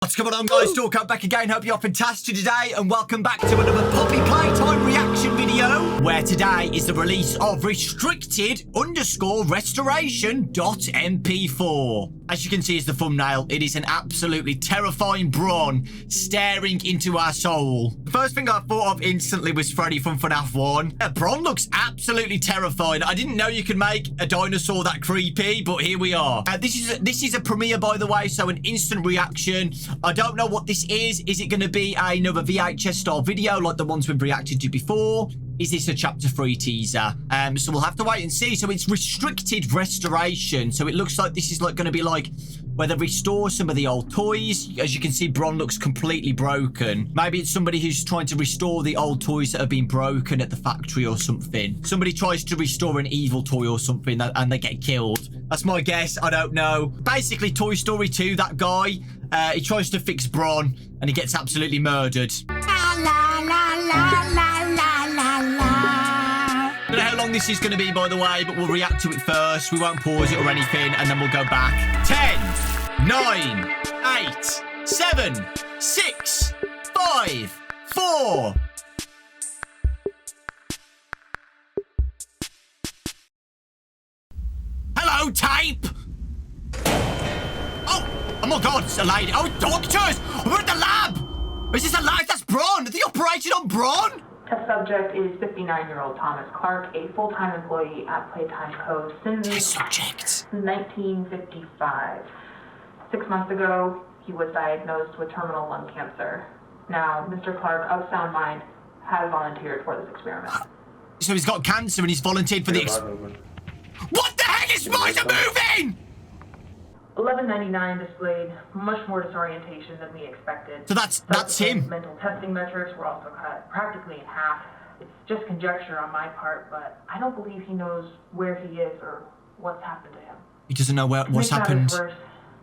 What's going on, guys? Dawkbro back again. Hope you're fantastic today, and welcome back to another Poppy Playtime reaction video, where today is the release of restricted_restoration.mp4. As you can see as the thumbnail, it is an absolutely terrifying Bron staring into our soul. The first thing I thought of instantly was Freddy from FNAF 1. Bron looks absolutely terrifying. I didn't know you could make a dinosaur that creepy, but here we are. This is a premiere, by the way, so an instant reaction. I don't know what this is. Is it going to be another VHS style video like the ones we've reacted to before? Is this a chapter 3 teaser? So we'll have to wait and see. So it's restricted restoration. So it looks like this is like going to be like where they restore some of the old toys. As you can see, Bron looks completely broken. Maybe it's somebody who's trying to restore the old toys that have been broken at the factory or something. Somebody tries to restore an evil toy or something and they get killed. That's my guess. I don't know. Basically, Toy Story 2, that guy, he tries to fix Bron and he gets absolutely murdered. La, la, la, la, la. I don't know how long this is going to be, by the way, but we'll react to it first. We won't pause it or anything, and then we'll go back. 10, 9, 8, 7, 6, 5, 4. Hello, tape! Oh my God, it's a lady. Oh, doctors! We're at the lab! Is this a lab? That's Bron! Are they operating on Bron? Test subject is 59-year-old Thomas Clark, a full-time employee at Playtime Vhs since Test subject. 1955. 6 months ago, he was diagnosed with terminal lung cancer. Now, Mr. Clark, of sound mind, has volunteered for this experiment. So he's got cancer and he's volunteered for the What the heck is Spider moving? 1199 displayed much more disorientation than we expected. So that's him. Mental testing metrics were also cut practically in half. It's just conjecture on my part, but I don't believe he knows where he is or what's happened to him. He doesn't know what's happened. Worse,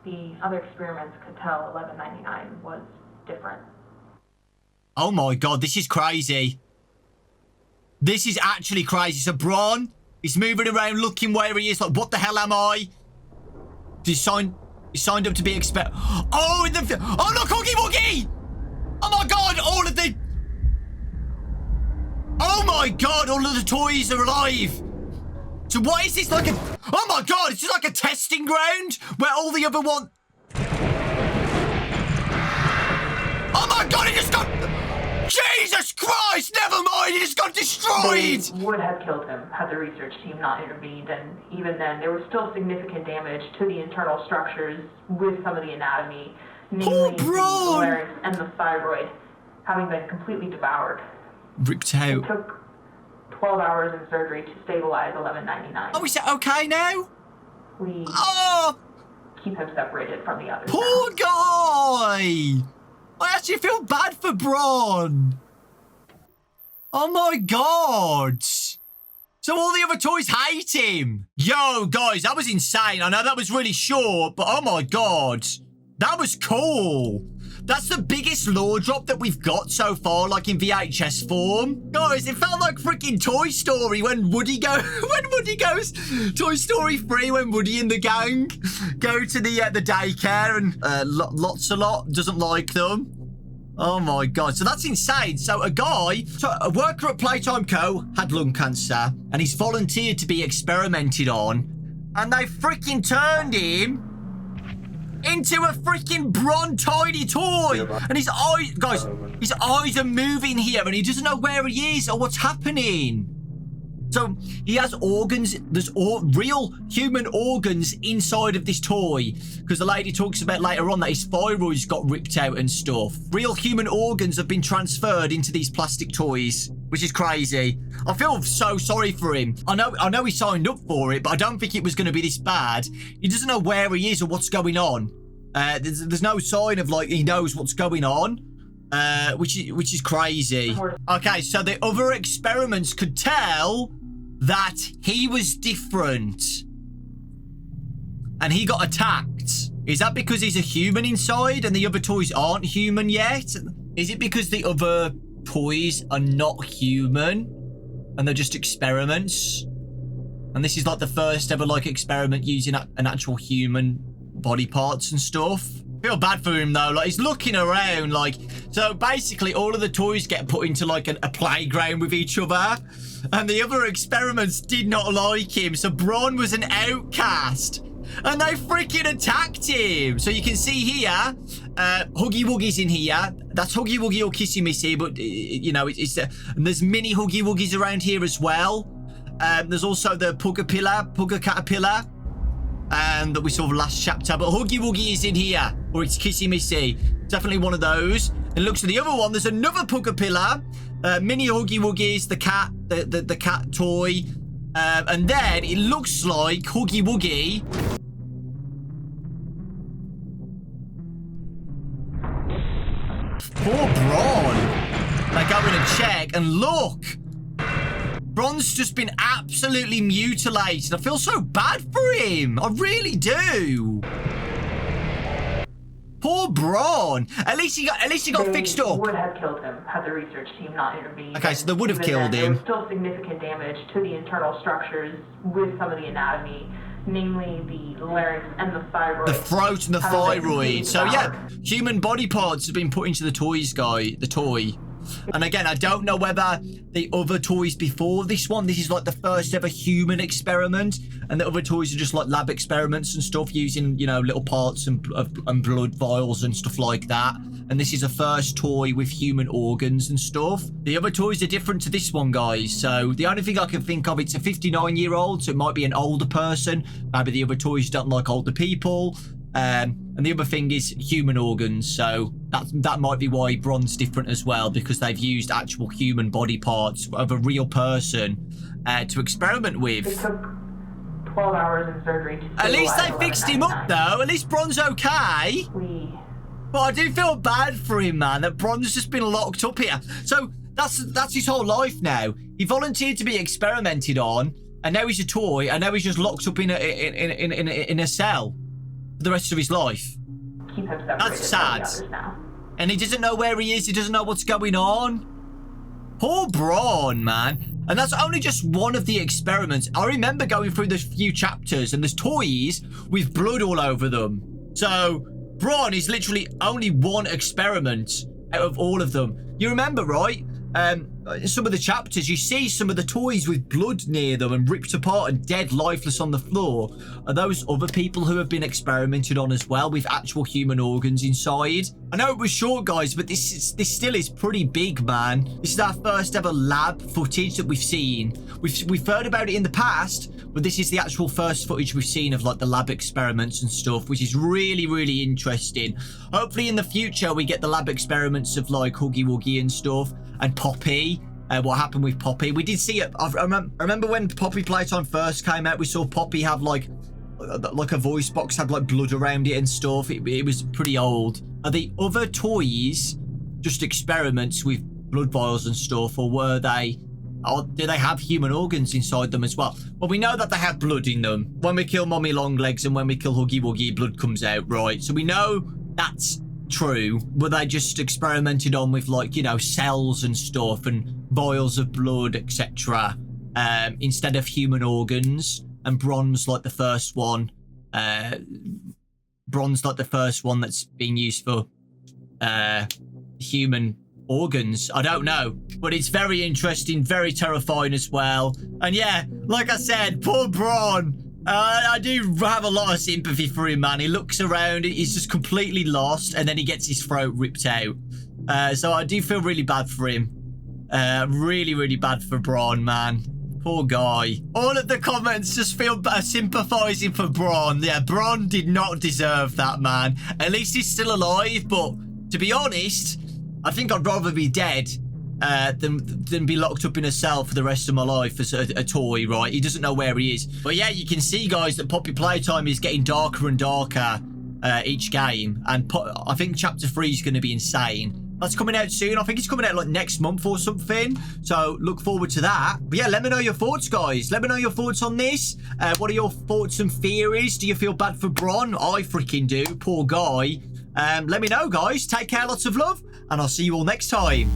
the other experiments could tell 1199 was different. Oh my God, this is crazy. This is actually crazy. So Bron, he's moving around looking where he is. Like, what the hell am I? He signed up to be oh, oh look, Huggy Wuggy! Oh my God, all of the toys are alive. So what is this, like oh my God, it's just like a testing ground where all the other one. Oh my God, it just got, Jesus Christ, never mind, it just got destroyed! They would have killed him had the research team not intervened, and even then, there was still significant damage to the internal structures with some of the anatomy, namely the larynx and the thyroid, having been completely devoured. Ripped out. It took 12 hours in surgery to stabilize 1199. Oh, is that okay now? We keep him separated from the others. Poor guy! I actually feel bad for Bron. Oh my God. So all the other toys hate him. Yo, guys, that was insane. I know that was really short, but oh my God. That was cool. That's the biggest lore drop that we've got so far, like in VHS form. Guys, it felt like freaking Toy Story when Woody goes Toy Story 3 when Woody and the gang go to the daycare and Lots-a-Lot doesn't like them. Oh my God. So that's insane. So a worker at Playtime Co had lung cancer and he's volunteered to be experimented on, and they freaking turned him into a freaking Bron tiny toy. And his eyes, guys, his eyes are moving here and he doesn't know where he is or what's happening. So he has organs. There's real human organs inside of this toy, because the lady talks about later on that his thyroid's got ripped out and stuff. Real human organs have been transferred into these plastic toys, which is crazy. I feel so sorry for him. I know he signed up for it, but I don't think it was going to be this bad. He doesn't know where he is or what's going on. There's no sign of like he knows what's going on, which is crazy. Okay, so the other experiments could tell that he was different and he got attacked. Is that because he's a human inside and the other toys aren't human yet? Is it because the other toys are not human and they're just experiments? And this is like the first ever like experiment using an actual human body parts and stuff. Feel bad for him though. Like, he's looking around. Like, so basically, all of the toys get put into like a playground with each other, and the other experiments did not like him. So Bron was an outcast, and they freaking attacked him. So you can see here, Huggy Wuggy's in here. That's Huggy Wuggy or Kissy Missy, but you know, and there's mini Huggy Wuggies around here as well. There's also the Pugga Caterpillar. That we saw the last chapter, but Huggy Wuggy is in here, or it's Kissy Missy. Definitely one of those. And looks at the other one. There's another Pugapilla, mini Huggy Wuggies, the cat, the cat toy, and then it looks like Huggy Wuggy. Poor Bron. They go in and check, and look. Bron's just been absolutely mutilated. I feel so bad for him. I really do. Poor Bron. At least he got fixed up. Would have killed him had the research team not intervened. Okay, so they would have killed him. There was still significant damage to the internal structures with some of the anatomy, namely the larynx and the thyroid. The throat and the thyroid. So yeah, human body parts have been put into the toy. And again, I don't know whether the other toys before this one, this is like the first ever human experiment, and the other toys are just like lab experiments and stuff using, you know, little parts and blood vials and stuff like that. And this is a first toy with human organs and stuff. The other toys are different to this one, guys. So the only thing I can think of, it's a 59-year-old, so it might be an older person. Maybe the other toys don't like older people. And the other thing is human organs, so that might be why Bron's different as well, because they've used actual human body parts of a real person to experiment with. It took 12 hours in surgery to At least they fixed him up, though. At least Bron's okay. But I do feel bad for him, man, that Bron's just been locked up here. So that's his whole life now. He volunteered to be experimented on, and now he's a toy, and now he's just locked up in a cell for the rest of his life. That's sad. And he doesn't know where he is. He doesn't know what's going on. Poor Bron, man. And that's only just one of the experiments. I remember going through the few chapters, and there's toys with blood all over them. So Bron is literally only one experiment out of all of them. You remember, right? In some of the chapters, you see some of the toys with blood near them and ripped apart and dead, lifeless on the floor. Are those other people who have been experimented on as well with actual human organs inside? I know it was short, guys, but this still is pretty big, man. This is our first ever lab footage that we've seen. We've heard about it in the past, but this is the actual first footage we've seen of like the lab experiments and stuff, which is really, really interesting. Hopefully in the future we get the lab experiments of like Huggy Wuggy and stuff, and Poppy. What happened with Poppy? We did see it. I remember when Poppy Playtime first came out, we saw Poppy have like a voice box had like blood around it and stuff. It was pretty old. Are the other toys just experiments with blood vials and stuff, or were they? Or do they have human organs inside them as well? Well, we know that they have blood in them. When we kill Mommy Longlegs and when we kill Huggy Wuggy, blood comes out, right? So we know that's true. Were they just experimented on with, like, you know, cells and stuff and vials of blood, etc., instead of human organs? And Bron's like the first one. Bron's like the first one that's being used for human organs. I don't know, but it's very interesting, very terrifying as well. And yeah, like I said, poor Bron. I do have a lot of sympathy for him, man. He looks around, he's just completely lost, and then he gets his throat ripped out. So I do feel really bad for him. Really, really bad for Bron, man. Poor guy. All of the comments just feel sympathizing for Bron. Yeah, Bron did not deserve that, man. At least he's still alive, but to be honest, I think I'd rather be dead than be locked up in a cell for the rest of my life as a toy, right? He doesn't know where he is. But yeah, you can see, guys, that Poppy Playtime is getting darker and darker each game. And I think Chapter 3 is going to be insane. That's coming out soon. I think it's coming out like next month or something. So look forward to that. But yeah, let me know your thoughts, guys. Let me know your thoughts on this. What are your thoughts and theories? Do you feel bad for Bron? I freaking do. Poor guy. Let me know, guys. Take care. Lots of love. And I'll see you all next time.